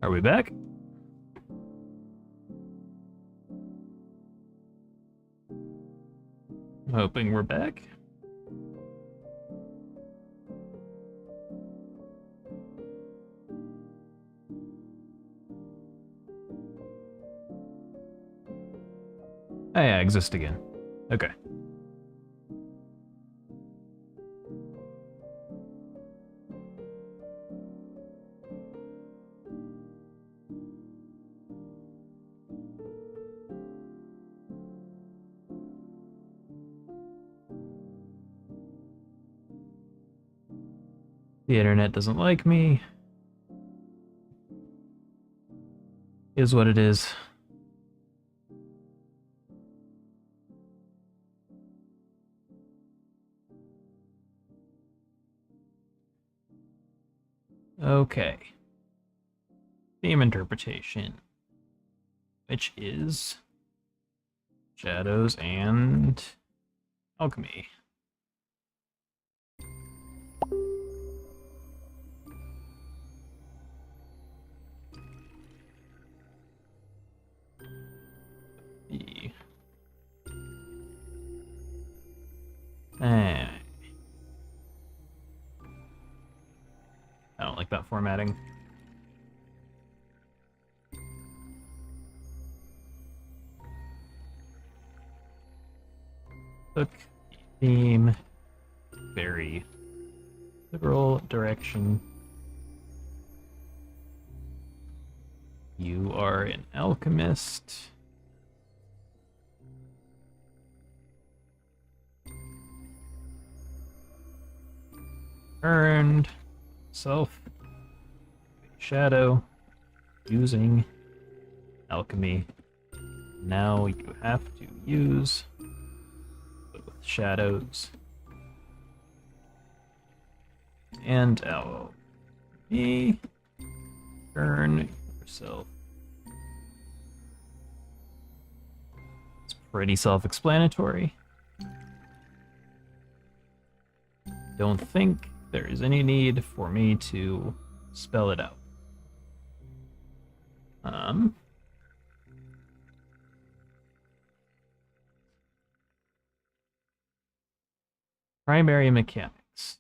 Are we back? Hoping we're back. Oh yeah, exist again. Okay. The internet doesn't like me. Is what it is. Okay. Theme interpretation. Which is shadows and alchemy. E. I don't like that formatting. Took theme very liberal direction. You are an alchemist. Earned self shadow using alchemy. Now you have to use both shadows and alchemy. Earn yourself. It's pretty self-explanatory. Don't think there is any need for me to spell it out. Primary mechanics.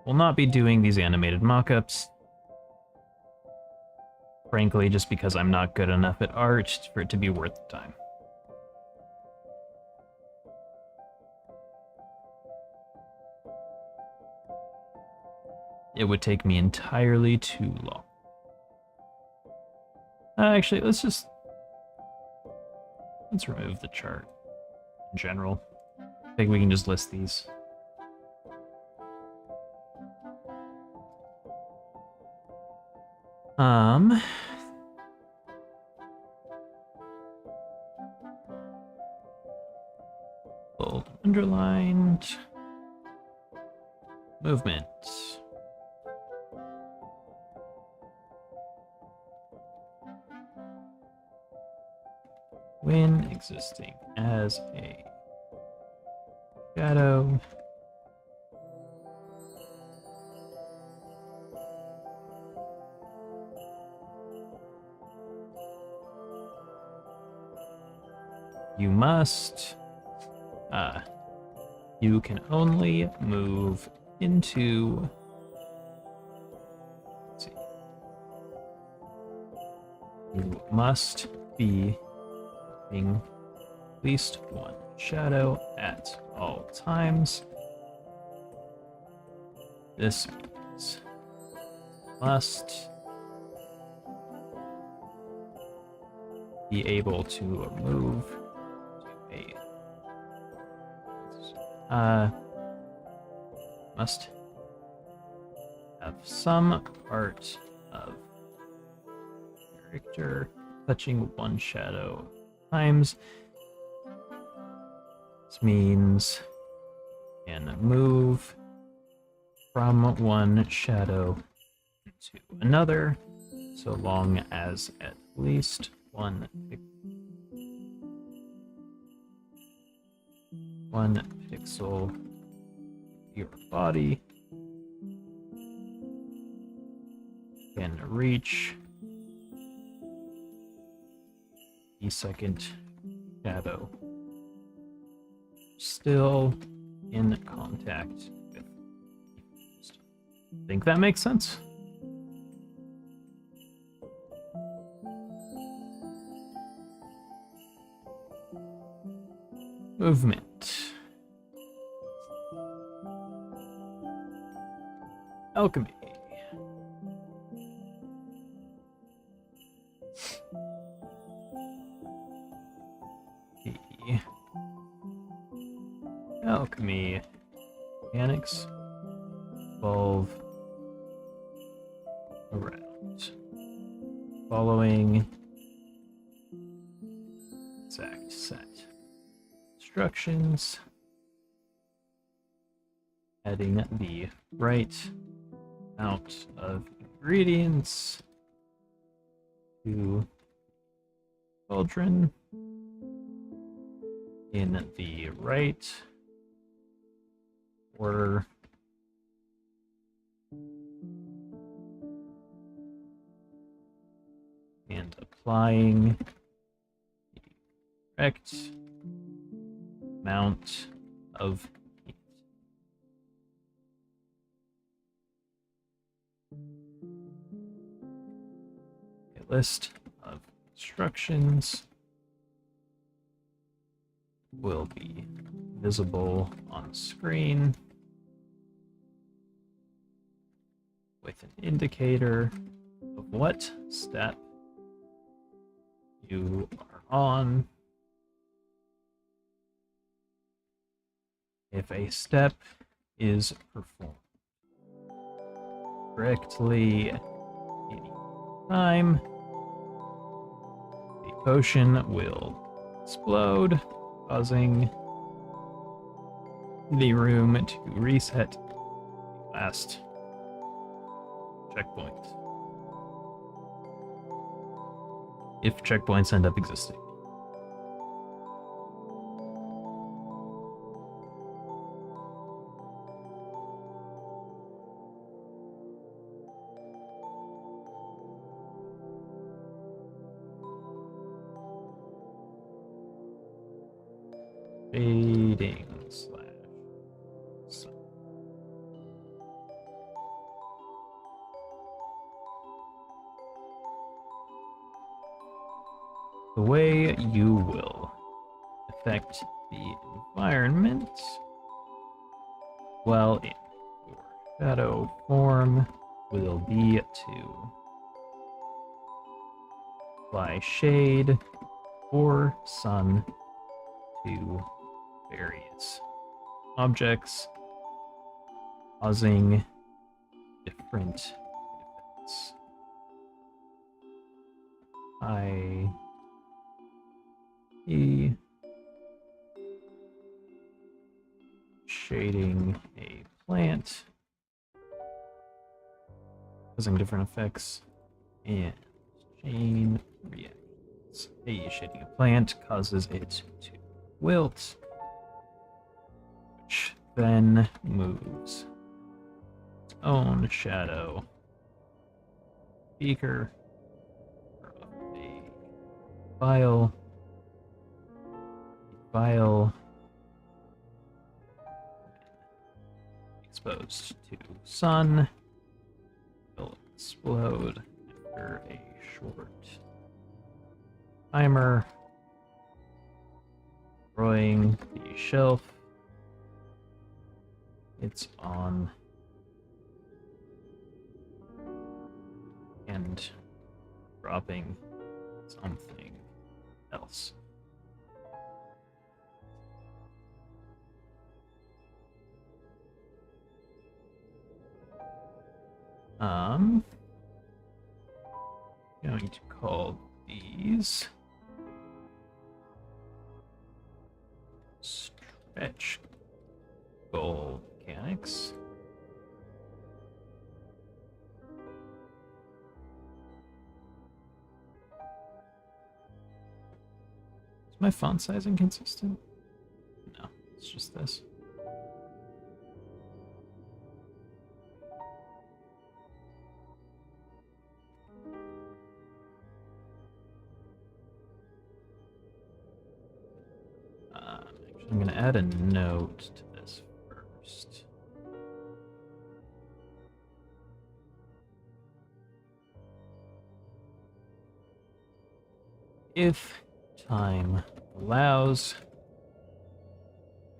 We'll not be doing these animated mockups. Frankly, just because I'm not good enough at art for it to be worth the time. It would take me entirely too long. Actually, let's remove the chart in general. I think we can just list these. Bold underlined. Movement. When existing as a shadow, you must, you can only move into, let's see, you must be at least one shadow at all times. This means must be able to move to a must have some part of character touching one shadow times. This means can move from one shadow to another so long as at least one pixel your body can reach the second shadow. Still in contact with the first. Think that makes sense? Movement. Alchemy. The alchemy mechanics evolve around following exact set instructions, adding the right amount of ingredients to cauldron in the right order, and applying the correct amount of heat. A list of instructions will be visible on screen with an indicator of what step you are on. If a step is performed correctly at any time, the potion will explode, causing the room to reset the last checkpoint, if checkpoints end up existing. Shading / the way you will affect the environment while in your shadow form will be to apply shade or sun to various objects, causing different effects. I.e., shading a plant, causing different effects, and chain reactions. Shading a plant causes it to wilt, which then moves its own shadow beaker from a vial. The vial, exposed to sun, will explode after a short timer, destroying the shelf it's on and dropping something else. Going to call these stretch goal mechanics. Is my font size inconsistent? No, it's just this. I'm going to add a note to this first. If time allows,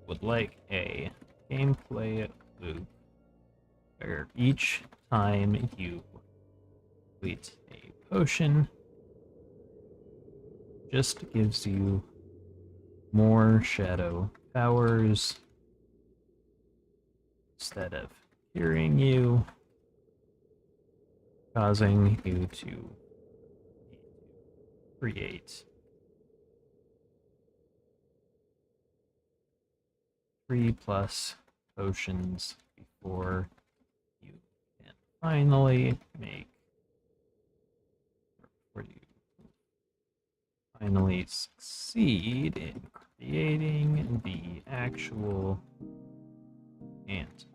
would like a gameplay loop where each time you complete a potion just gives you more shadow powers instead of hearing you, causing you to create 3+ potions before you can finally make, before you finally succeed in creating the actual antidote.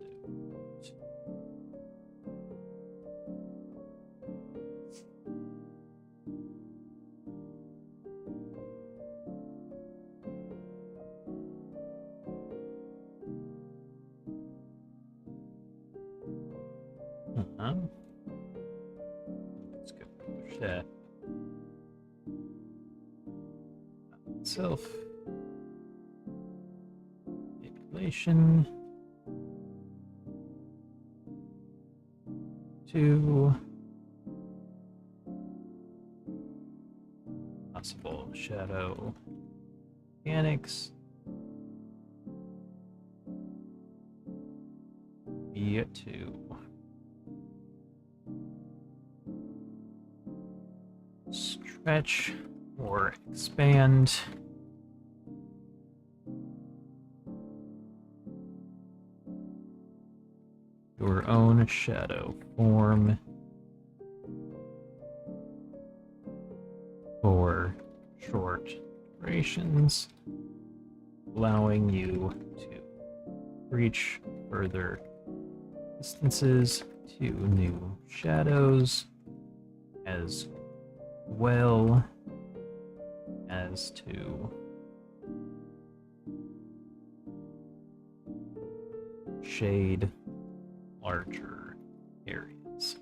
Let's go push that itself. Manipulation. 2. Possible shadow mechanics. B2. Stretch or expand. Your own shadow form for short durations, allowing you to reach further distances to new shadows, as well as to shade larger areas.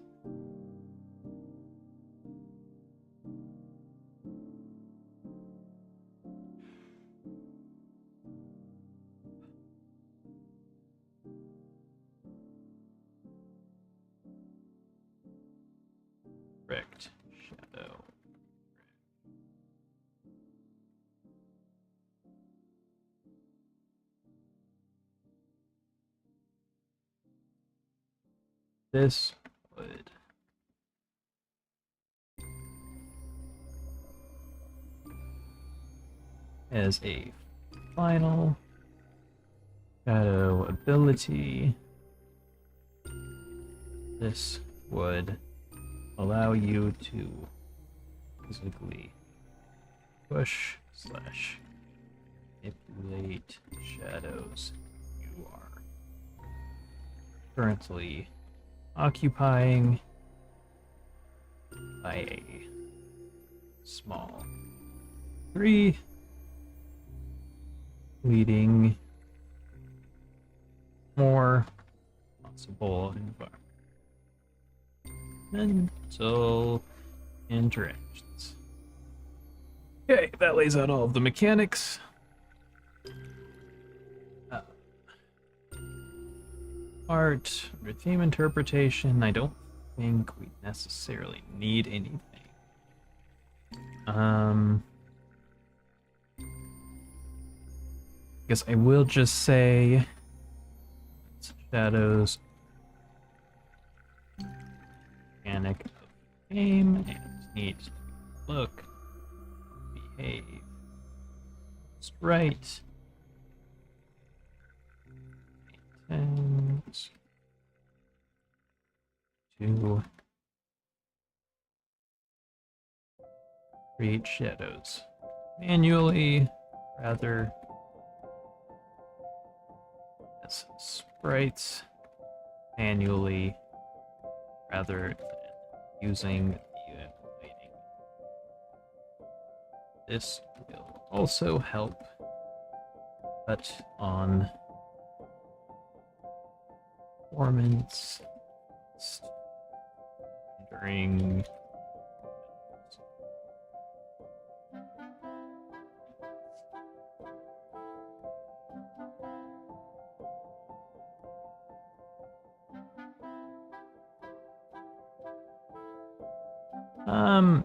Direct shadow. This would as a final shadow ability, this would allow you to physically push / manipulate shadows you are currently occupying by a small degree, leading more possible environmental interactions. Okay, that lays out all of the mechanics. Art, or theme interpretation, I don't think we necessarily need anything. Guess I will just say shadows mechanic of game and needs to look, behave just right. And to create shadows manually rather as sprites manually rather than using the lighting. This will also help But on performance during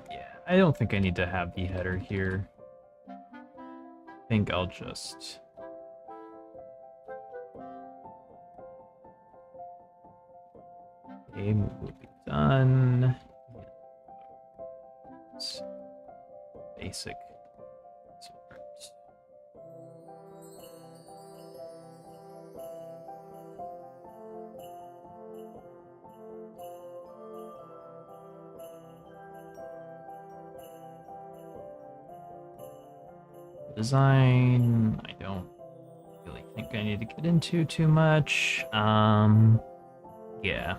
yeah, I don't think I need to have the header here. I think I'll just game will be done. It's basic. Design, I don't really think I need to get into too much. Yeah.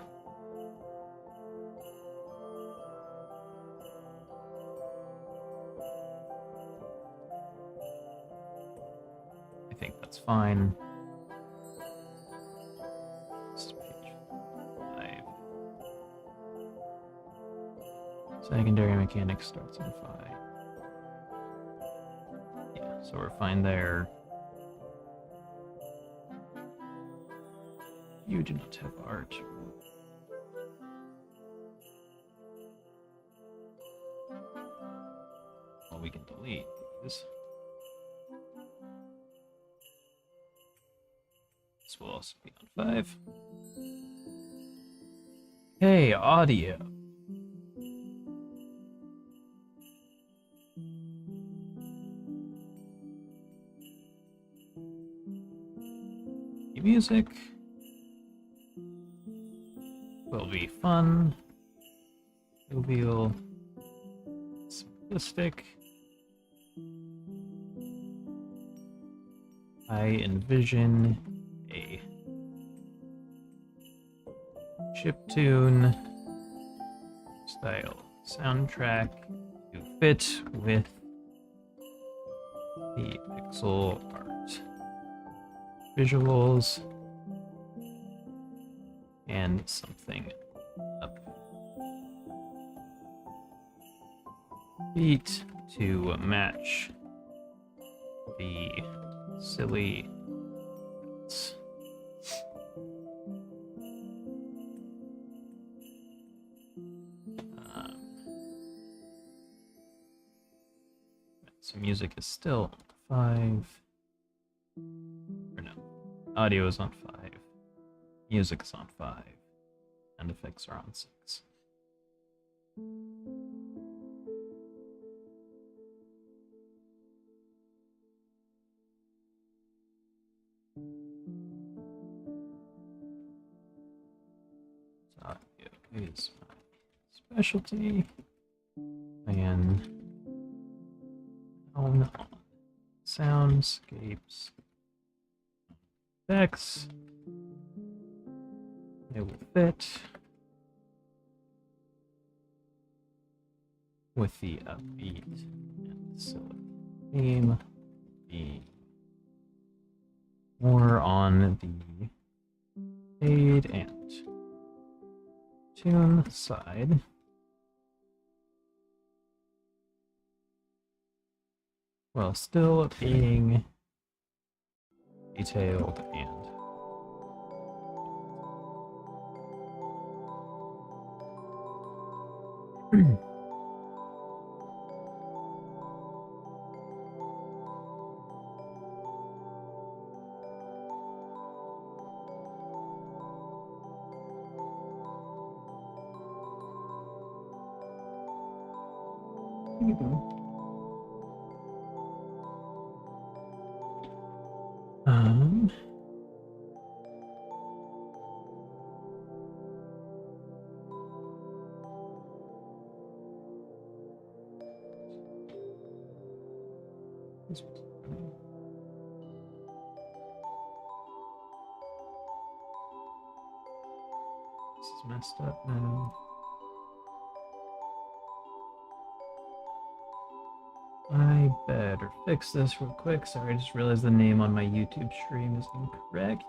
I think that's fine. This is page 5. Secondary mechanics starts on 5. Yeah, so we're fine there. You do not have art. Well, we can delete these. This will also be on 5. Hey, audio. Music will be fun. It'll be simplistic. I envision a chiptune style soundtrack to fit with the pixel art visuals and something up beat to match the silly so music is still 5. Or no, audio is on 5. Music is on 5. And effects are on 6. Audio is my specialty. And on soundscapes effects. It will fit with the upbeat and silly theme being more on the fade and tune side. While still being detailed and um this is messed up now. I better fix this real quick. Sorry, I just realized the name on my YouTube stream is incorrect.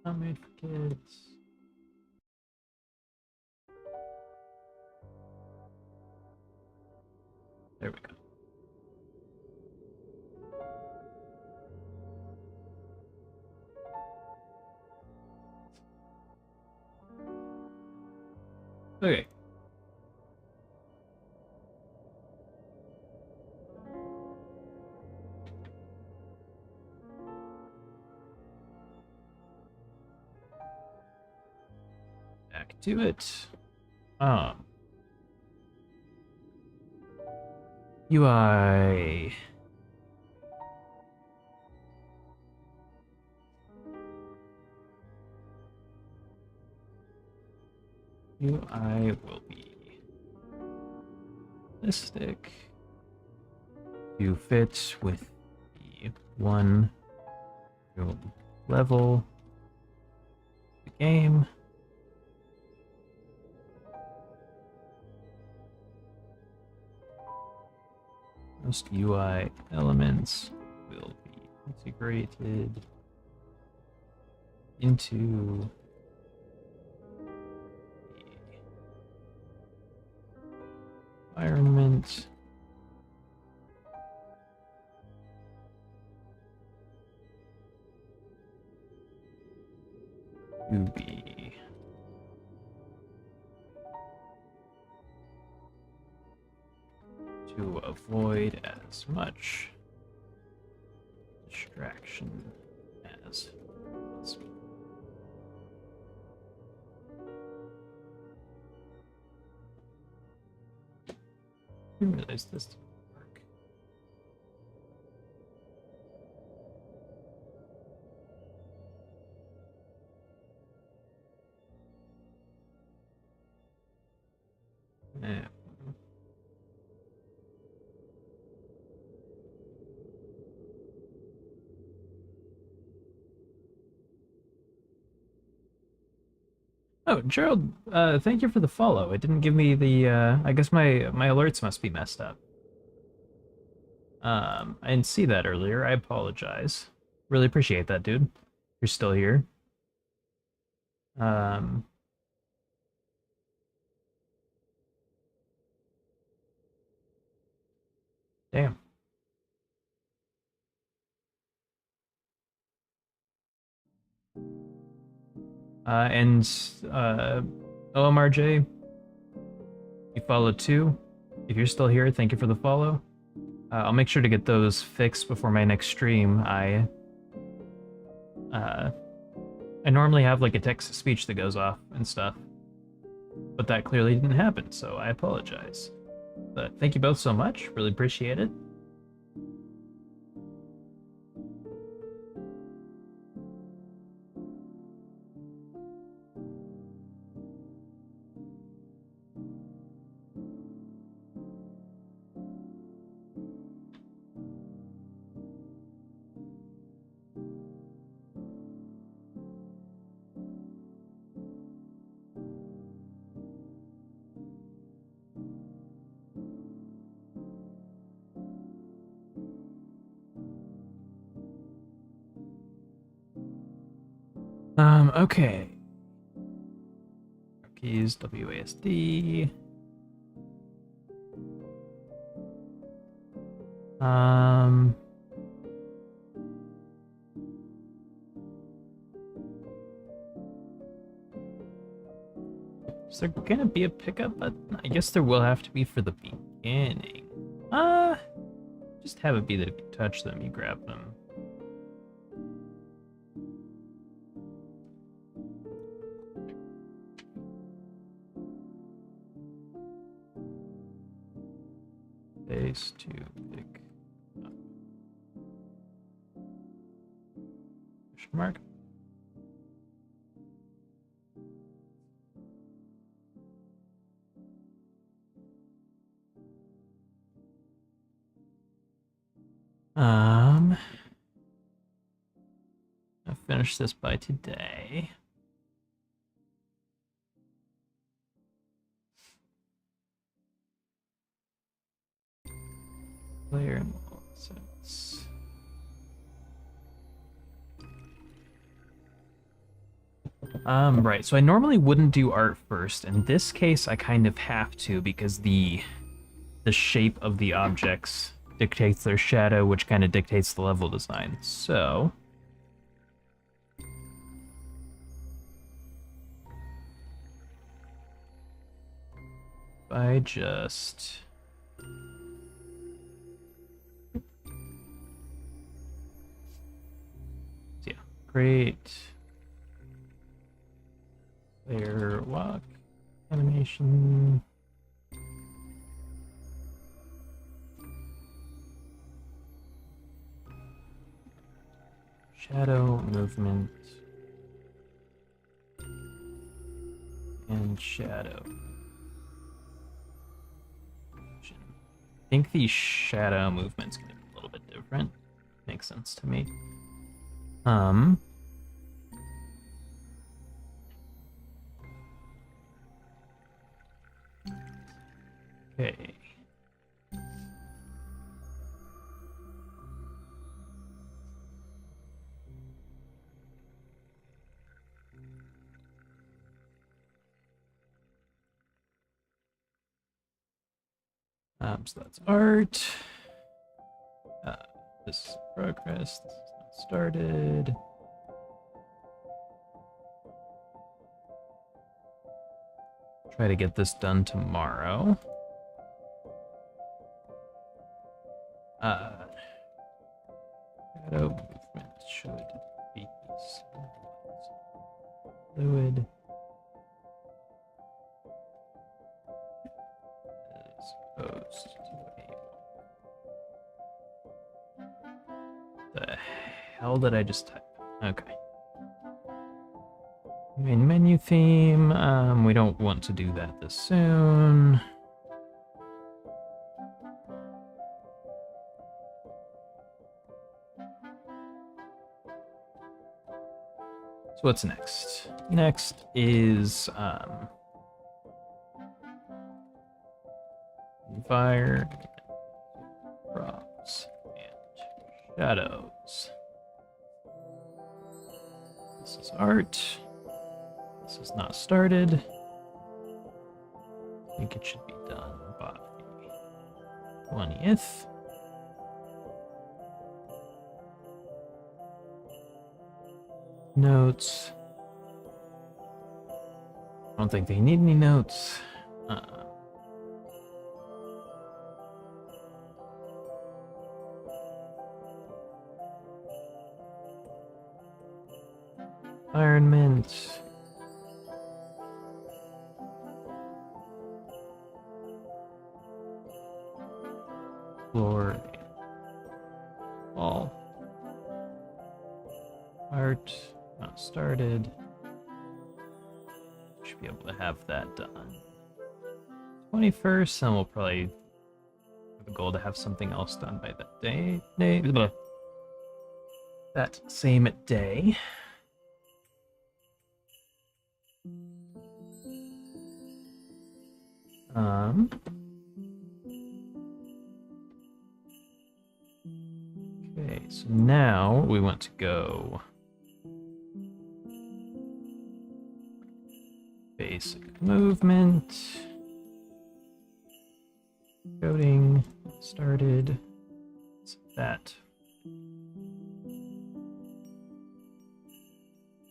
Not made for kids. There we go. Okay. Back to it. UI. UI will be realistic to fit with the one level of the game. Most UI elements will be integrated into the environment. To be to avoid as much distraction as possible. I didn't realize this didn't work. Yeah. Oh, Gerald, thank you for the follow. It didn't give me the, I guess my alerts must be messed up. I didn't see that earlier. I apologize. Really appreciate that, dude. You're still here. Um, Damn. And OMRJ, you followed too. If you're still here, thank you for the follow. I'll make sure to get those fixed before my next stream. I normally have like a text to speech that goes off and stuff, but that clearly didn't happen, so I apologize. But thank you both so much. Really appreciate it. Okay. Keys, WASD. Is there gonna be a pickup button? I guess there will have to be for the beginning. Just have it be that if you touch them, you grab them. Space to pick up. Question mark. I'll finish this by today. Player nonsense. Right, so I normally wouldn't do art first. In this case, I kind of have to because the shape of the objects dictates their shadow, which kind of dictates the level design. So if I just create player walk animation. Shadow movement and shadow. I think the shadow movement's gonna be a little bit different. Makes sense to me. Okay. So that's art. This is progress. This is not started. Try to get this done tomorrow. Shadow movement should be fluid as opposed to the hell did I just type? Okay. Main menu theme. We don't want to do that this soon. So what's next? Next is fire, props, and shadows. This is art. This is not started. I think it should be done by the 20th. Notes. I don't think they need any notes. Environment. Floor. Wall. Art. Not started. Should be able to have that done. 21st, and we'll probably have a goal to have something else done by that day. That same day. Okay, so now we want to go basic movement, coding, started, so that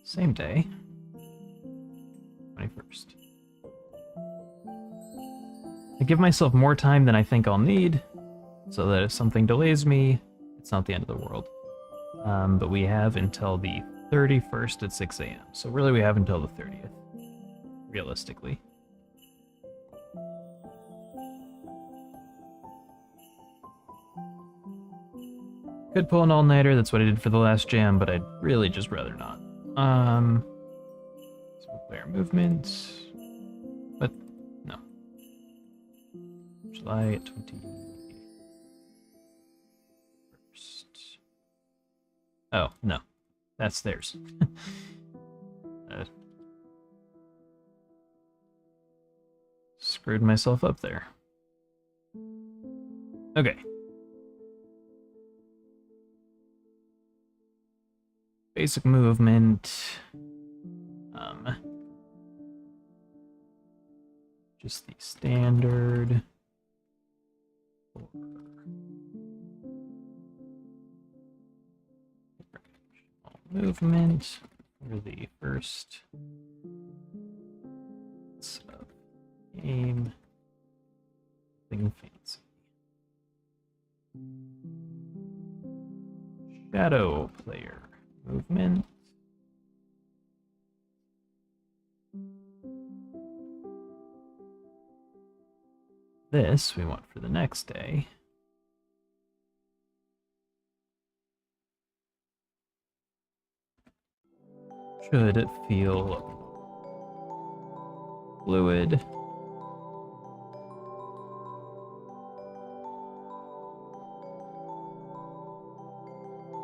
same day, 21st. I give myself more time than I think I'll need, so that if something delays me, it's not the end of the world. But we have until the 31st at 6 a.m. So really we have until the 30th, realistically. Could pull an all-nighter, that's what I did for the last jam, but I'd really just rather not. So player movements, but no. July 21st. Oh, no. That's theirs. uh, Screwed myself up there. Okay. Basic movement. Just the standard. Movement for the first game. Thing fancy. Shadow player movement. This we want for the next day. Should it feel fluid?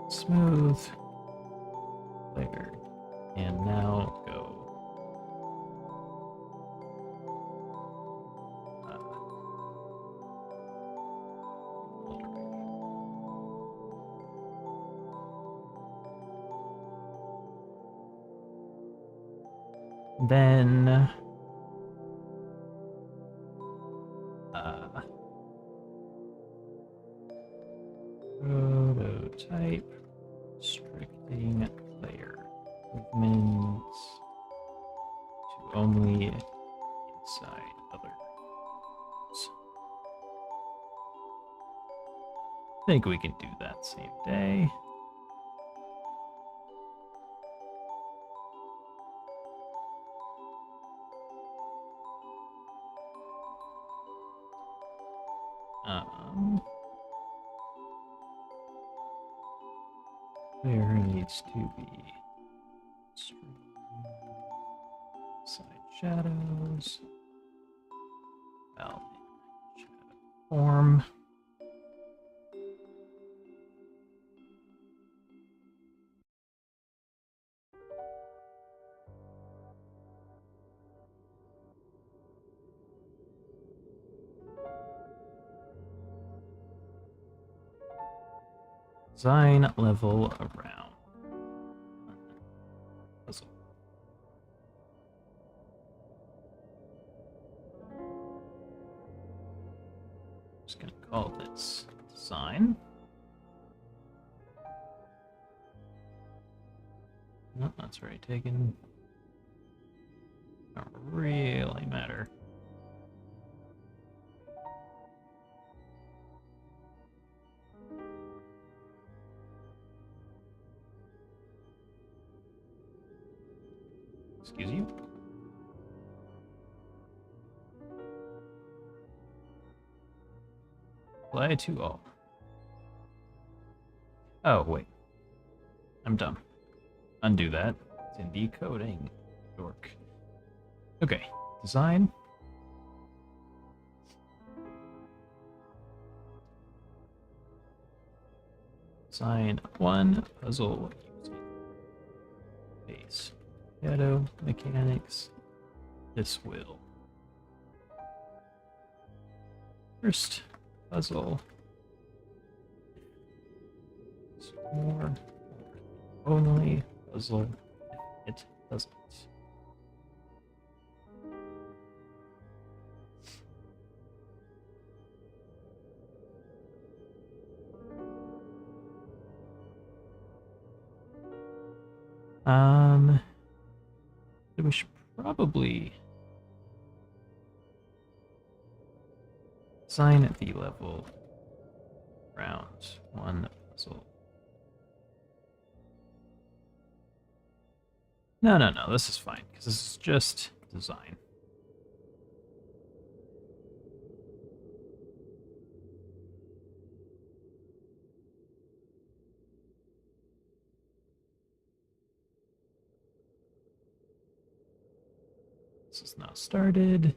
Smooth. Layer. And now go. Then prototype restricting player movements to only inside others. I think we can do that same day. There needs to be side shadows, shadow form. Design level around. Puzzle. Just gonna call this design. No, that's already taken. Don't really matter. Excuse you. Apply to all. Oh, wait. I'm dumb. Undo that. It's in decoding. Dork. Okay. Design. Design one puzzle using base shadow mechanics. This will. First puzzle. More only puzzle if it doesn't. We should probably design at the level round one puzzle. No, this is fine, because this is just design. This is now started.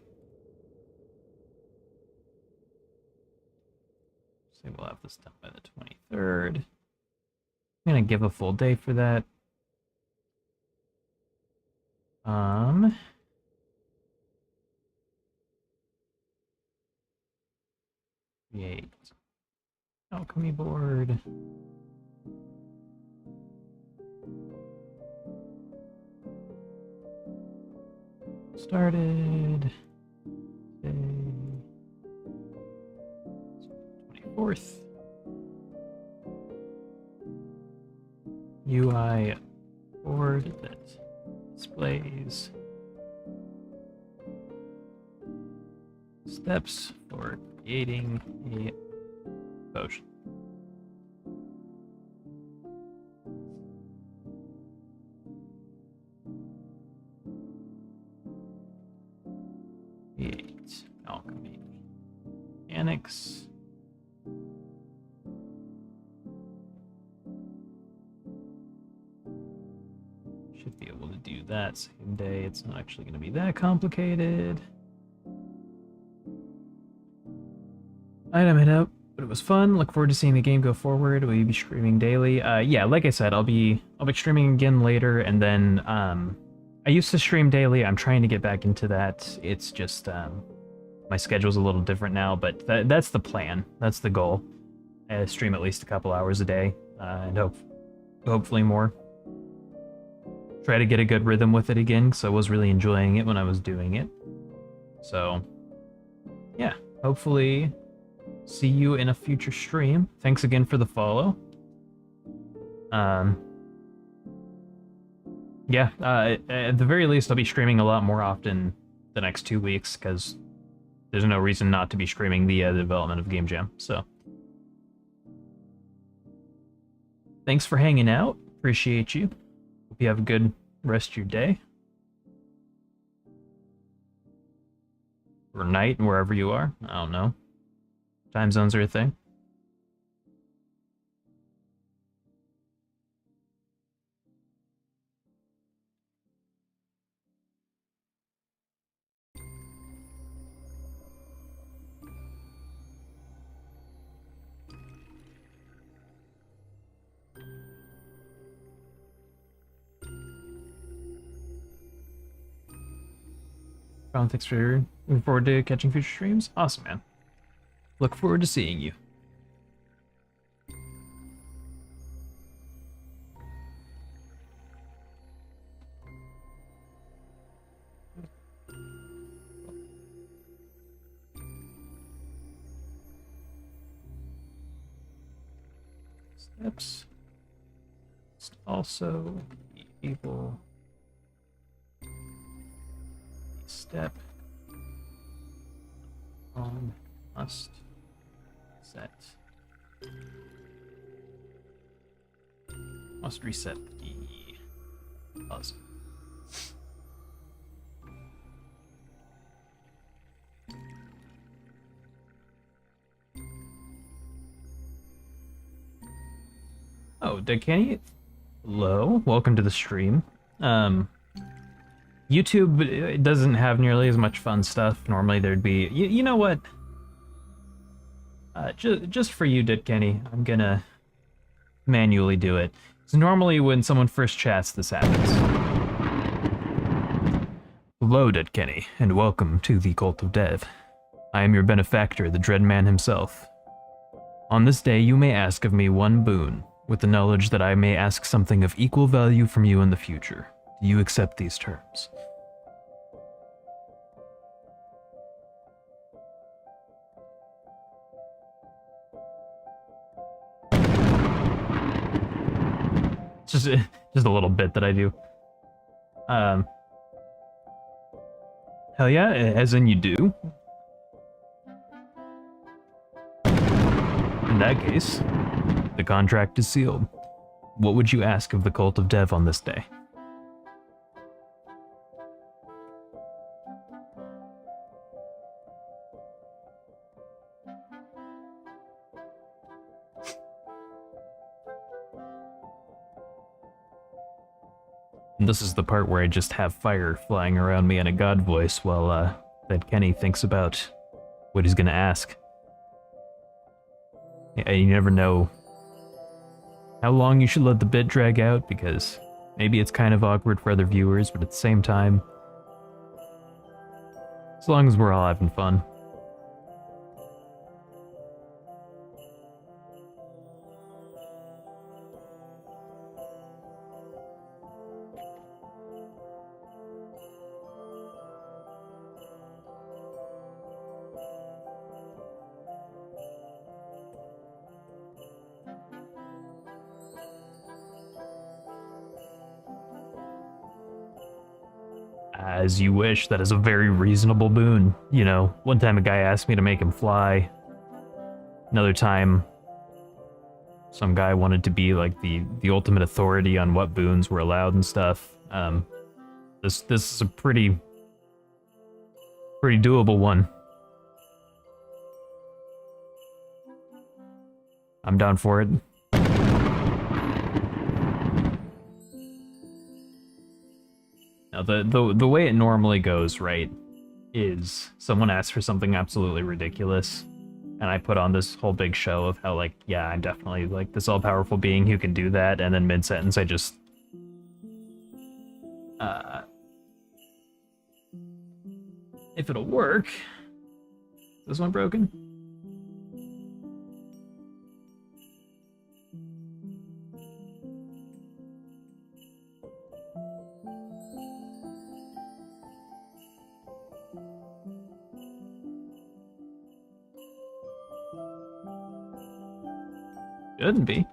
So we'll have this done by the 23rd. I'm gonna give a full day for that. Create alchemy board. Started day 24th. UI board that displays steps for creating a potion. Create alchemy mechanics. Should be able to do that same day. It's not actually going to be that complicated. Item hit up, but it was fun. Look forward to seeing the game go forward. Will you be streaming daily? Yeah, like I said, I'll be streaming again later, and then I used to stream daily. I'm trying to get back into that. It's just my schedule's a little different now, but that's the plan. That's the goal. Stream at least a couple hours a day, and hopefully more. Try to get a good rhythm with it again, because I was really enjoying it when I was doing it. So, yeah, hopefully see you in a future stream. Thanks again for the follow. Yeah, at the very least, I'll be streaming a lot more often the next 2 weeks, because there's no reason not to be streaming the development of Game Jam, so. Thanks for hanging out. Appreciate you. Hope you have a good rest of your day. Or night, wherever you are. I don't know. Time zones are a thing. Thanks for looking forward to catching future streams. Awesome, man. Look forward to seeing you. Steps. Must also be able step on must set must reset the puzzle. Oh, Kenny, hello, welcome to the stream. YouTube it doesn't have nearly as much fun stuff. Normally there'd be, you know what? Just for you, Kenny, I'm gonna manually do it. So normally when someone first chats, this happens. Hello, Kenny, and welcome to the Cult of Dev. I am your benefactor, the Dread Man himself. On this day, you may ask of me one boon, with the knowledge that I may ask something of equal value from you in the future. Do you accept these terms? Just a little bit that I do. Hell yeah, as in you do. In that case, the contract is sealed. What would you ask of the Cult of Dev on this day? And this is the part where I just have fire flying around me in a god voice while that Kenny thinks about what he's gonna ask. Yeah, you never know how long you should let the bit drag out, because maybe it's kind of awkward for other viewers, but at the same time, as long as we're all having fun. As you wish, that is a very reasonable boon. You know, one time a guy asked me to make him fly. Another time, some guy wanted to be like the ultimate authority on what boons were allowed and stuff. This is a pretty doable one. I'm down for it. Now the way it normally goes, right, is someone asks for something absolutely ridiculous, and I put on this whole big show of how, like, yeah, I'm definitely like this all-powerful being who can do that, and then mid-sentence I just if it'll work. Is this one broken? Shouldn't be.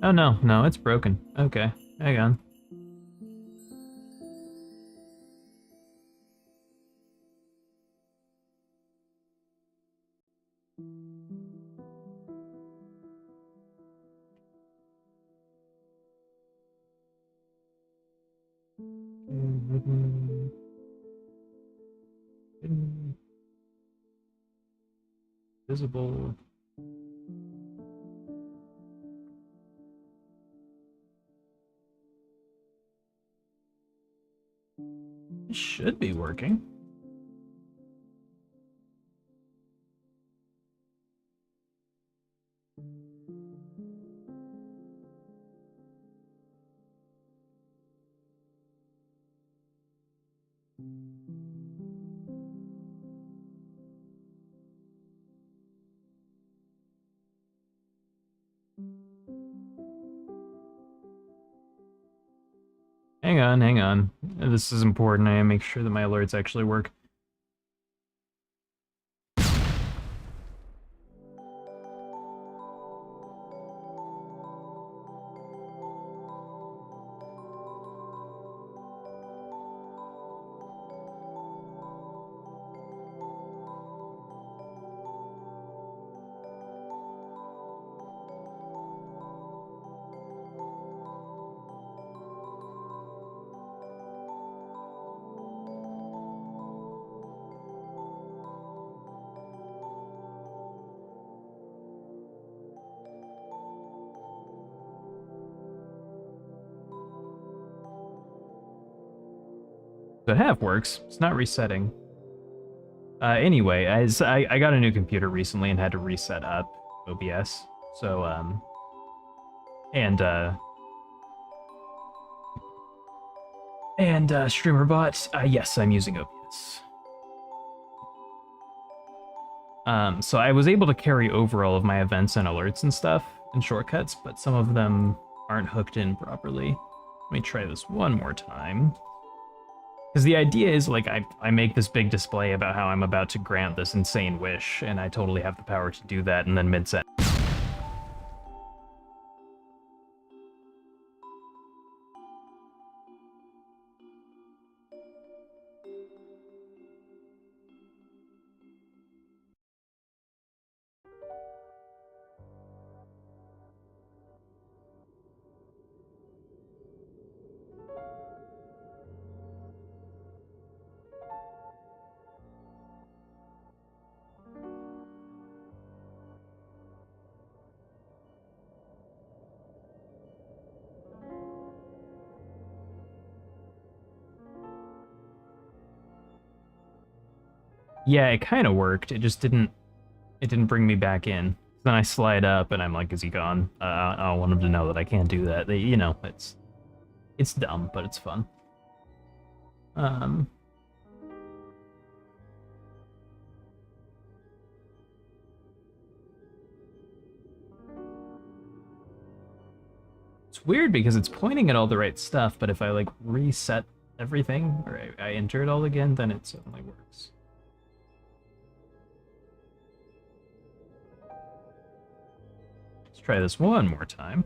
Oh no, it's broken. Okay, hang on. Visible. It should be working. Hang on. This is important. I make sure that my alerts actually work. So half works. It's not resetting. Anyway, as I got a new computer recently and had to reset up OBS. So, and StreamerBot, yes, I'm using OBS. So I was able to carry over all of my events and alerts and stuff and shortcuts, but some of them aren't hooked in properly. Let me try this one more time. Because the idea is, like, I make this big display about how I'm about to grant this insane wish, and I totally have the power to do that, and then mid-set. Yeah, it kind of worked. It just didn't. It didn't bring me back in. Then I slide up, and I'm like, "Is he gone?" I don't want him to know that I can't do that. You know, it's dumb, but it's fun. Um, it's weird because it's pointing at all the right stuff, but if I like reset everything or I enter it all again, then it suddenly works. Let's try this one more time.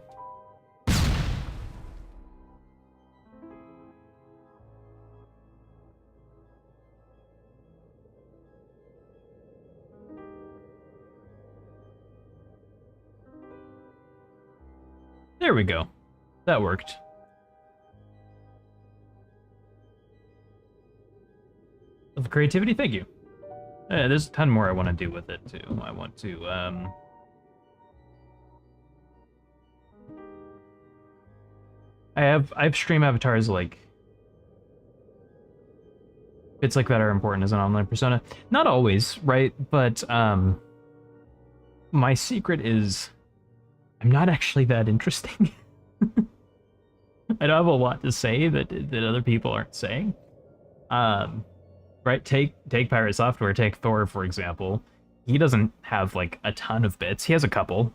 There we go. That worked. Of creativity, thank you. There's a ton more I want to do with it too. I want to I have stream avatars like bits like that are important as an online persona. Not always, right? But my secret is I'm not actually that interesting. I don't have a lot to say that other people aren't saying. Right? Take Pirate Software, take Thor for example. He doesn't have like a ton of bits. He has a couple.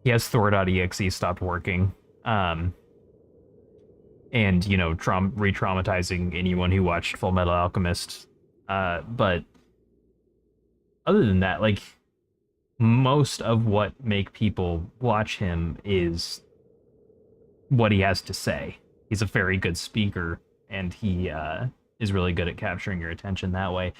He has Thor.exe stopped working. And you know, re-traumatizing anyone who watched Full Metal Alchemist. But other than that, like most of what make people watch him is what he has to say. He's a very good speaker, and he is really good at capturing your attention that way.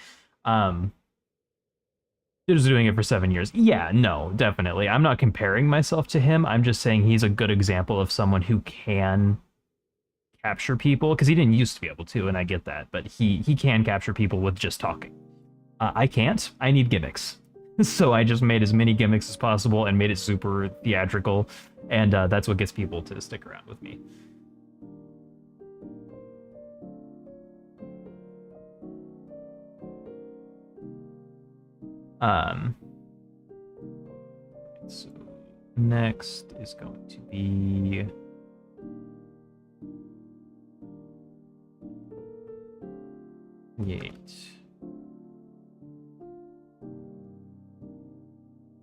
He was doing it for 7 years. Yeah, no, definitely. I'm not comparing myself to him. I'm just saying he's a good example of someone who can capture people, because he didn't used to be able to, and I get that, but he can capture people with just talking. I can't. I need gimmicks. So I just made as many gimmicks as possible and made it super theatrical, and that's what gets people to stick around with me. So next is going to be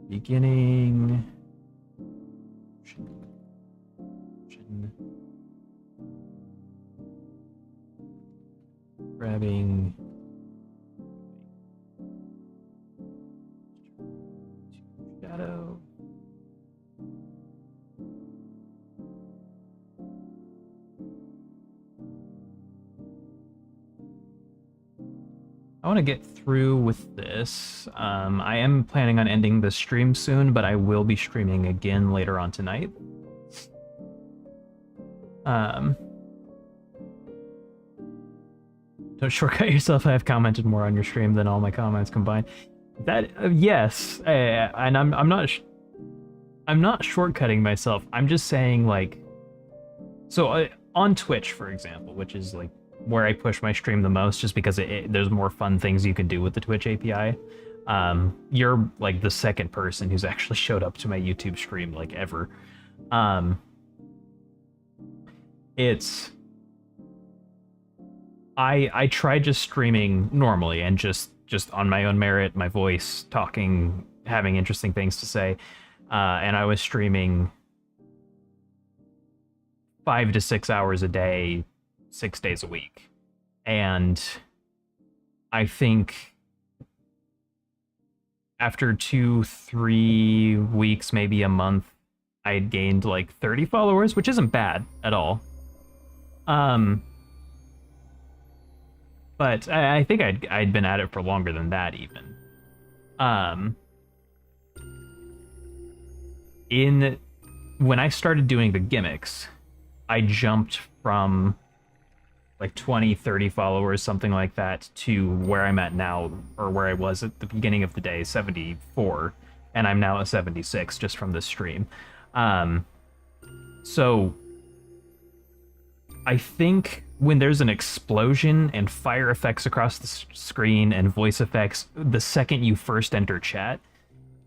beginning. Grabbing. Shadow. I want to get through with this. I am planning on ending the stream soon, but I will be streaming again later on tonight. Don't shortcut yourself. I have commented more on your stream than all my comments combined. That yes, and I'm not shortcutting myself. I'm just saying, like, so on Twitch, for example, which is like where I push my stream the most, just because there's more fun things you can do with the Twitch API. You're like the second person who's actually showed up to my YouTube stream like ever. It's I tried just streaming normally and just on my own merit, my voice, talking, having interesting things to say, and I was streaming 5 to 6 hours a day, 6 days a week. And I think after 2-3 weeks, maybe a month, I had gained like 30 followers, which isn't bad at all. But I think I'd been at it for longer than that even. When I started doing the gimmicks, I jumped from like 20-30 followers, something like that, to where I'm at now, or where I was at the beginning of the day, 74, and I'm now at 76 just from this stream. So I think when there's an explosion and fire effects across the screen and voice effects the second you first enter chat,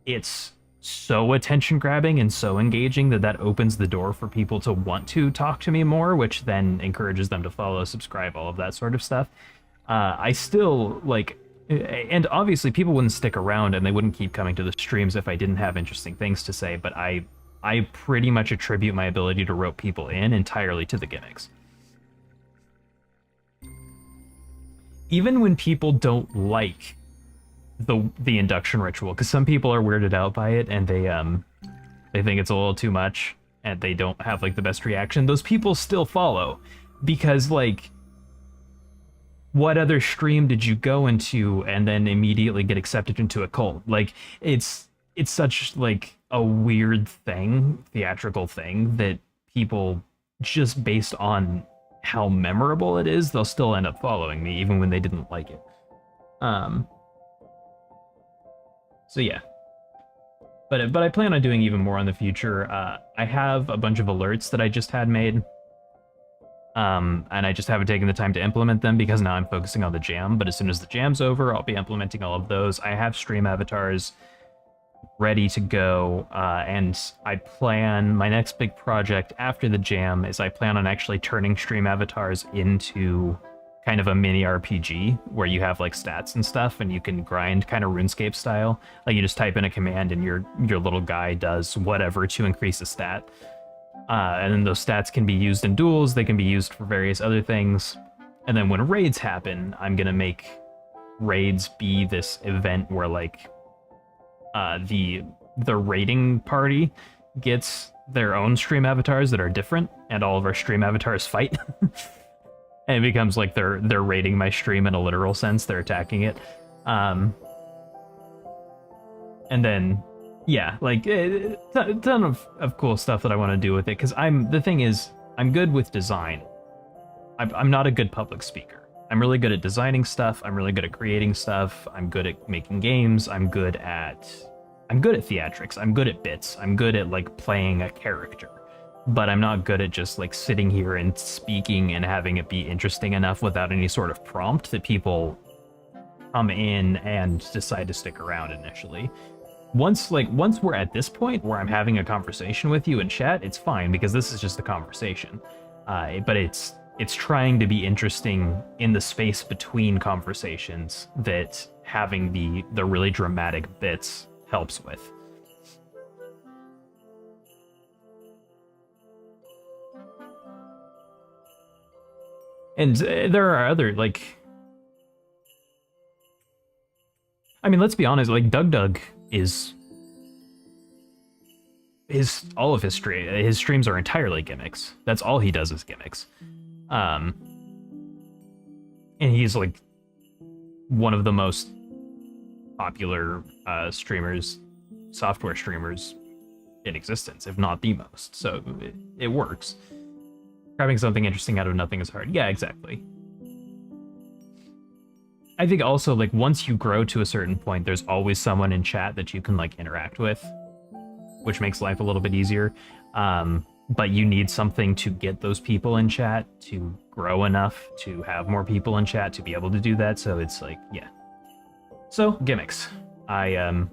it's so attention grabbing and so engaging that opens the door for people to want to talk to me more, which then encourages them to follow, subscribe, all of that sort of stuff. I still like, and obviously people wouldn't stick around and they wouldn't keep coming to the streams if I didn't have interesting things to say, but I pretty much attribute my ability to rope people in entirely to the gimmicks. Even when people don't like the induction ritual, because some people are weirded out by it and they think it's a little too much and they don't have like the best reaction, those people still follow because like, what other stream did you go into and then immediately get accepted into a cult? Like it's such like a weird thing, theatrical thing, that people, just based on how memorable it is, they'll still end up following me even when they didn't like it. So yeah. But I plan on doing even more in the future. I have a bunch of alerts that I just had made. And I just haven't taken the time to implement them because now I'm focusing on the jam. But as soon as the jam's over, I'll be implementing all of those. I have stream avatars ready to go, and I plan my next big project after the jam is I plan on actually turning stream avatars into kind of a mini RPG where you have like stats and stuff and you can grind kind of RuneScape style. Like you just type in a command and your little guy does whatever to increase a stat. And then those stats can be used in duels, they can be used for various other things. And then when raids happen, I'm gonna make raids be this event where like the raiding party gets their own stream avatars that are different, and all of our stream avatars fight. And it becomes like they're raiding my stream in a literal sense, they're attacking it. And then yeah, like a ton of cool stuff that I want to do with it, because the thing is, I'm good with design. I'm not a good public speaker. I'm really good at designing stuff, I'm really good at creating stuff, I'm good at making games, I'm good at theatrics, I'm good at bits, I'm good at like playing a character. But I'm not good at just like sitting here and speaking and having it be interesting enough without any sort of prompt that people come in and decide to stick around initially. Once we're at this point where I'm having a conversation with you in chat, it's fine because this is just a conversation. But it's trying to be interesting in the space between conversations that having the really dramatic bits helps with. And there are other, like, I mean, let's be honest, like, Doug is all of his streams are entirely gimmicks. That's all he does is gimmicks. And he's like one of the most popular software streamers in existence, if not the most. So it works. Grabbing something interesting out of nothing is hard. Yeah, exactly. I think also, like, once you grow to a certain point, there's always someone in chat that you can, like, interact with, which makes life a little bit easier. But you need something to get those people in chat to grow enough to have more people in chat to be able to do that. So it's like, yeah. So, gimmicks. And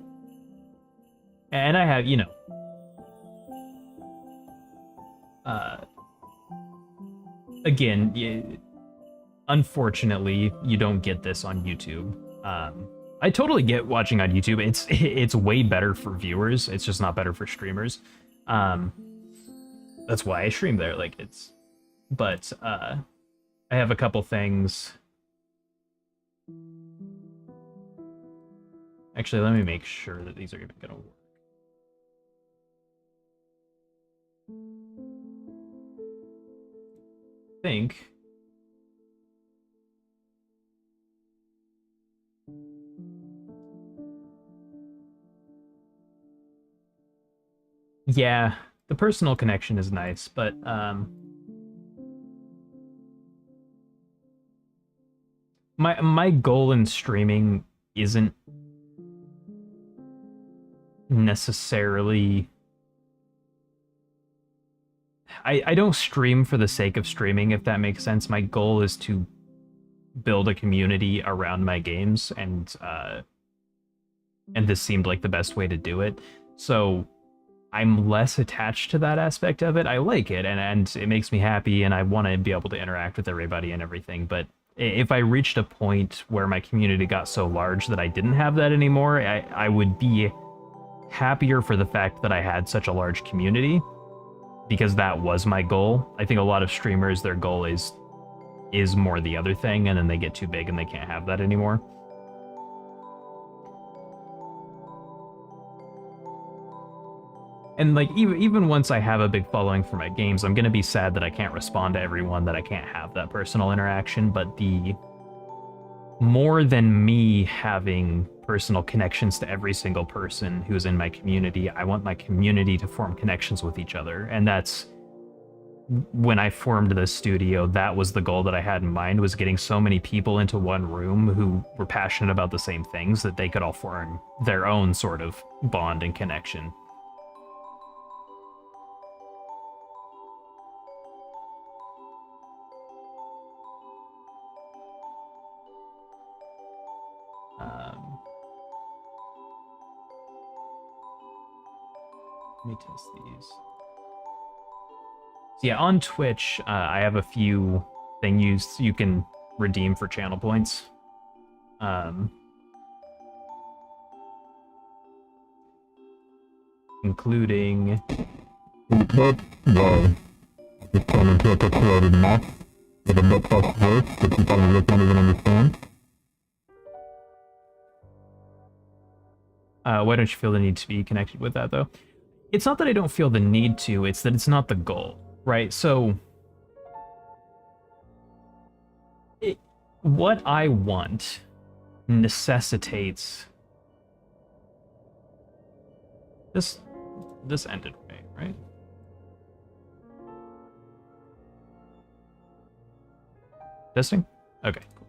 I have, you know, again, unfortunately, you don't get this on YouTube. I totally get watching on YouTube. It's way better for viewers. It's just not better for streamers. That's why I stream there. Like but I have a couple things. Actually, let me make sure that these are even gonna work. Think. Yeah, the personal connection is nice, but my goal in streaming isn't necessarily I don't stream for the sake of streaming, if that makes sense. My goal is to build a community around my games, and this seemed like the best way to do it. So I'm less attached to that aspect of it. I like it, and it makes me happy, and I want to be able to interact with everybody and everything. But if I reached a point where my community got so large that I didn't have that anymore, I would be happier for the fact that I had such a large community, because that was my goal. I think a lot of streamers, their goal is more the other thing, and then they get too big and they can't have that anymore. And like even once I have a big following for my games, I'm gonna be sad that I can't respond to everyone, that I can't have that personal interaction. But the more than me having personal connections to every single person who's in my community, I want my community to form connections with each other. And that's when I formed this studio, that was the goal that I had in mind, was getting so many people into one room who were passionate about the same things that they could all form their own sort of bond and connection. Um, Let me test these. So yeah, on Twitch, I have a few things you can redeem for channel points. Including... why don't you feel the need to be connected with that, though? It's not that I don't feel the need to, it's that it's not the goal, right? So, what I want necessitates... This ended right? Testing? Okay, cool.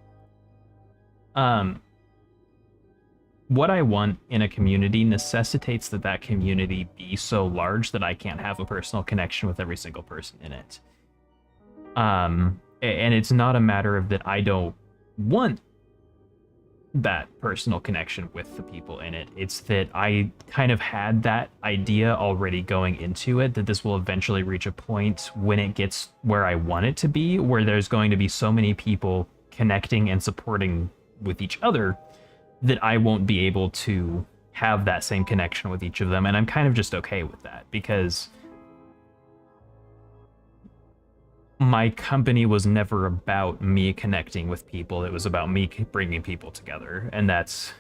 What I want in a community necessitates that that community be so large that I can't have a personal connection with every single person in it. And it's not a matter of that I don't want that personal connection with the people in it. It's that I kind of had that idea already going into it, that this will eventually reach a point when it gets where I want it to be, where there's going to be so many people connecting and supporting with each other that I won't be able to have that same connection with each of them. And I'm kind of just okay with that, because my company was never about me connecting with people. It was about me bringing people together. And that's...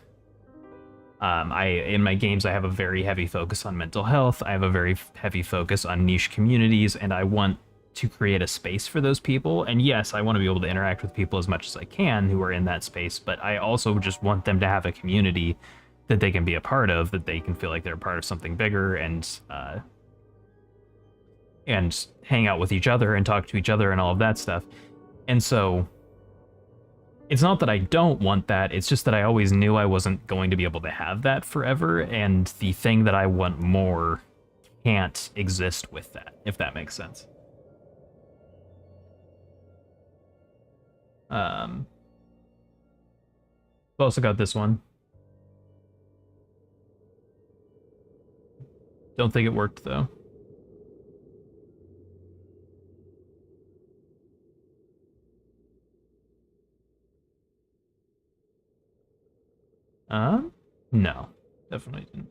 in my games, I have a very heavy focus on mental health. I have a very heavy focus on niche communities, and I want to create a space for those people. And yes, I want to be able to interact with people as much as I can who are in that space, but I also just want them to have a community that they can be a part of, that they can feel like they're a part of something bigger, and hang out with each other and talk to each other and all of that stuff. And so it's not that I don't want that, it's just that I always knew I wasn't going to be able to have that forever, and the thing that I want more can't exist with that, if that makes sense. I've also got this one. Don't think it worked, though. No, definitely didn't.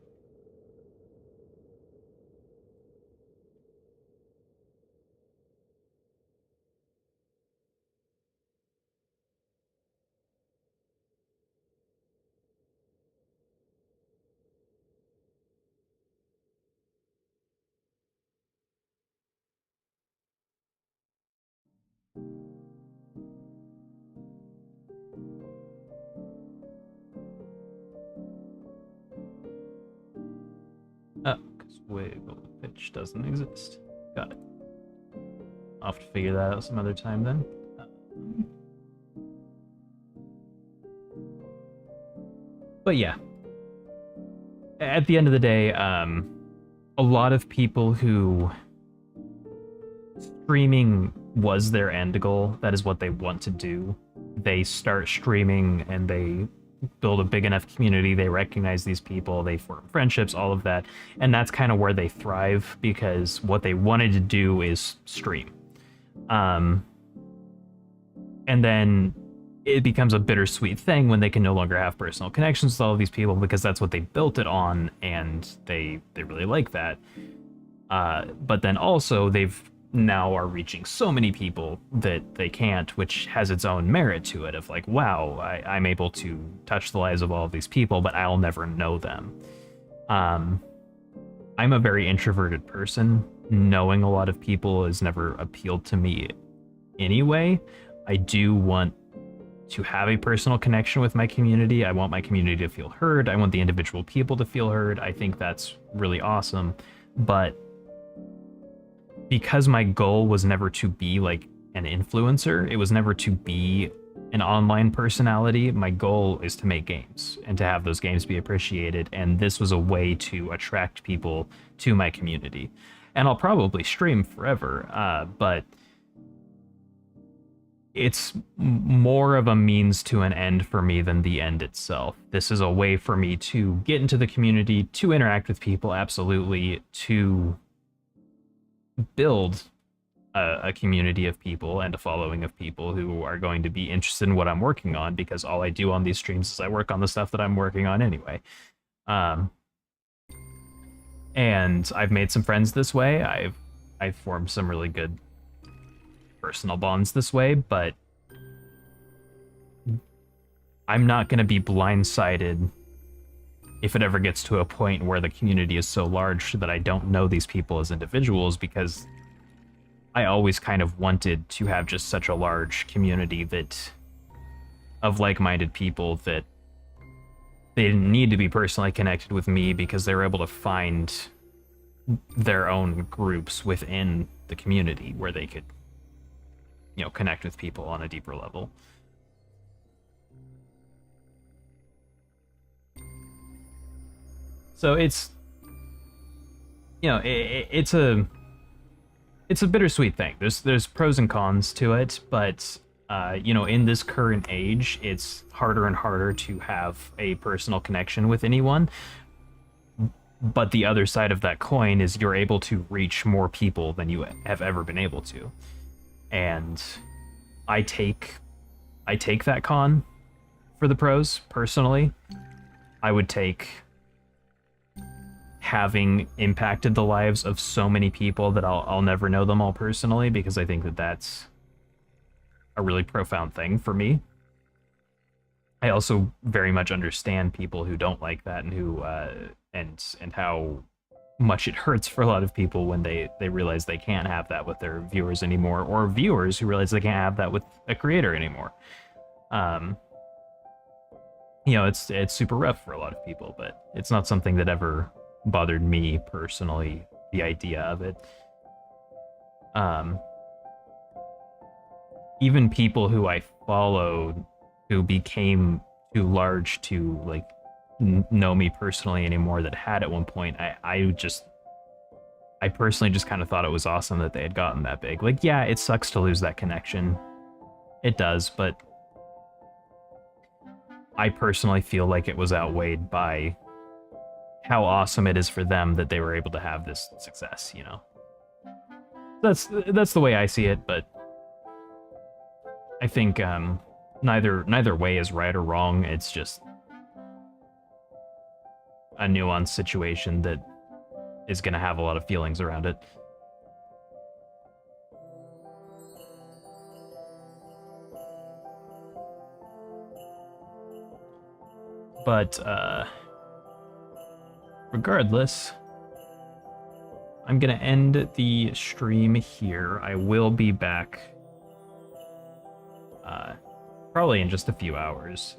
Oh, because wiggle pitch doesn't exist. Got it. I'll have to figure that out some other time then. But yeah. At the end of the day, a lot of people who streaming was their end goal, that is what they want to do, they start streaming and they build a big enough community, they recognize these people, they form friendships, all of that, and that's kind of where they thrive because what they wanted to do is stream. And then it becomes a bittersweet thing when they can no longer have personal connections with all of these people because that's what they built it on and they really like that. But then also they've now are reaching so many people that they can't, which has its own merit to it of like, wow, I'm able to touch the lives of all of these people, but I'll never know them. I'm a very introverted person. Knowing a lot of people has never appealed to me anyway. I do want to have a personal connection with my community. I want my community to feel heard. I want the individual people to feel heard. I think that's really awesome. But because my goal was never to be like an influencer, it was never to be an online personality. My goal is to make games and to have those games be appreciated. And this was a way to attract people to my community. And I'll probably stream forever, but it's more of a means to an end for me than the end itself. This is a way for me to get into the community, to interact with people, absolutely, to build a community of people and a following of people who are going to be interested in what I'm working on, because all I do on these streams is I work on the stuff that I'm working on anyway. And I've made some friends this way. I've formed some really good personal bonds this way, but I'm not going to be blindsided if it ever gets to a point where the community is so large that I don't know these people as individuals, because I always kind of wanted to have just such a large community that of like-minded people that they didn't need to be personally connected with me because they were able to find their own groups within the community where they could, you know, connect with people on a deeper level. So it's, you know, it's a bittersweet thing. There's pros and cons to it, but you know, in this current age, it's harder and harder to have a personal connection with anyone. But the other side of that coin is you're able to reach more people than you have ever been able to. And I take that con for the pros, personally. I would take having impacted the lives of so many people that I'll never know them all personally, because I think that that's a really profound thing for me. I also very much understand people who don't like that and who and how much it hurts for a lot of people when they realize they can't have that with their viewers anymore, or viewers who realize they can't have that with a creator anymore. You know, it's super rough for a lot of people, but it's not something that ever bothered me personally, the idea of it. Even people who I followed who became too large to like know me personally anymore that had at one point, I personally just kind of thought it was awesome that they had gotten that big. Like, yeah, it sucks to lose that connection. It does, but I personally feel like it was outweighed by how awesome it is for them that they were able to have this success, you know? That's the way I see it, but I think neither way is right or wrong. It's just a nuanced situation that is going to have a lot of feelings around it. But regardless, I'm going to end the stream here. I will be back probably in just a few hours.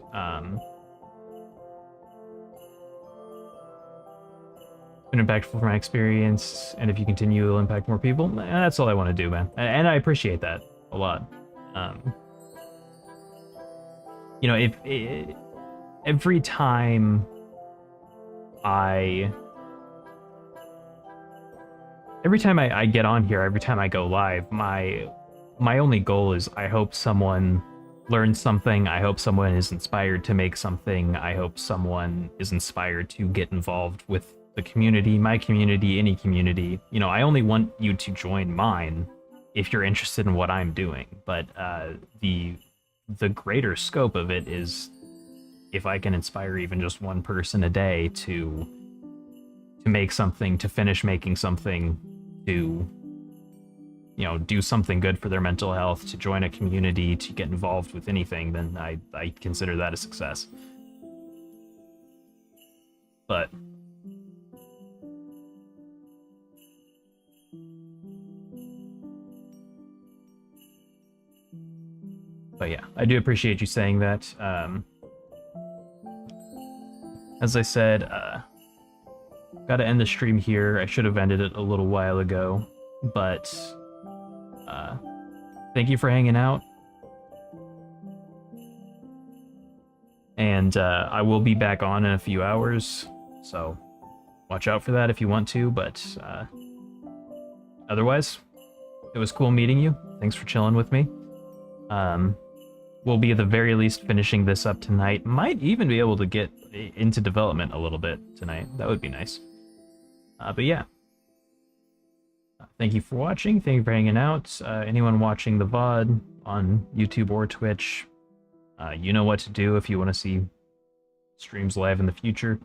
Been impactful for my experience, and if you continue, it'll impact more people. That's all I want to do, man. And I appreciate that a lot. You know, every time every time I get on here, every time I go live, my only goal is I hope someone learns something. I hope someone is inspired to make something. I hope someone is inspired to get involved with the community, my community, any community. You know, I only want you to join mine if you're interested in what I'm doing. But the greater scope of it is if I can inspire even just one person a day to make something, to finish making something, to do something good for their mental health, to join a community, to get involved with anything, then I consider that a success. But yeah, I do appreciate you saying that. As I said, gotta end the stream here. I should have ended it a little while ago, but thank you for hanging out. And I will be back on in a few hours, so watch out for that if you want to, but otherwise, it was cool meeting you. Thanks for chilling with me. We'll be at the very least finishing this up tonight. Might even be able to get into development a little bit tonight. That would be nice. But yeah. Thank you for watching. Thank you for hanging out. Anyone watching the VOD on YouTube or Twitch, you know what to do if you want to see streams live in the future.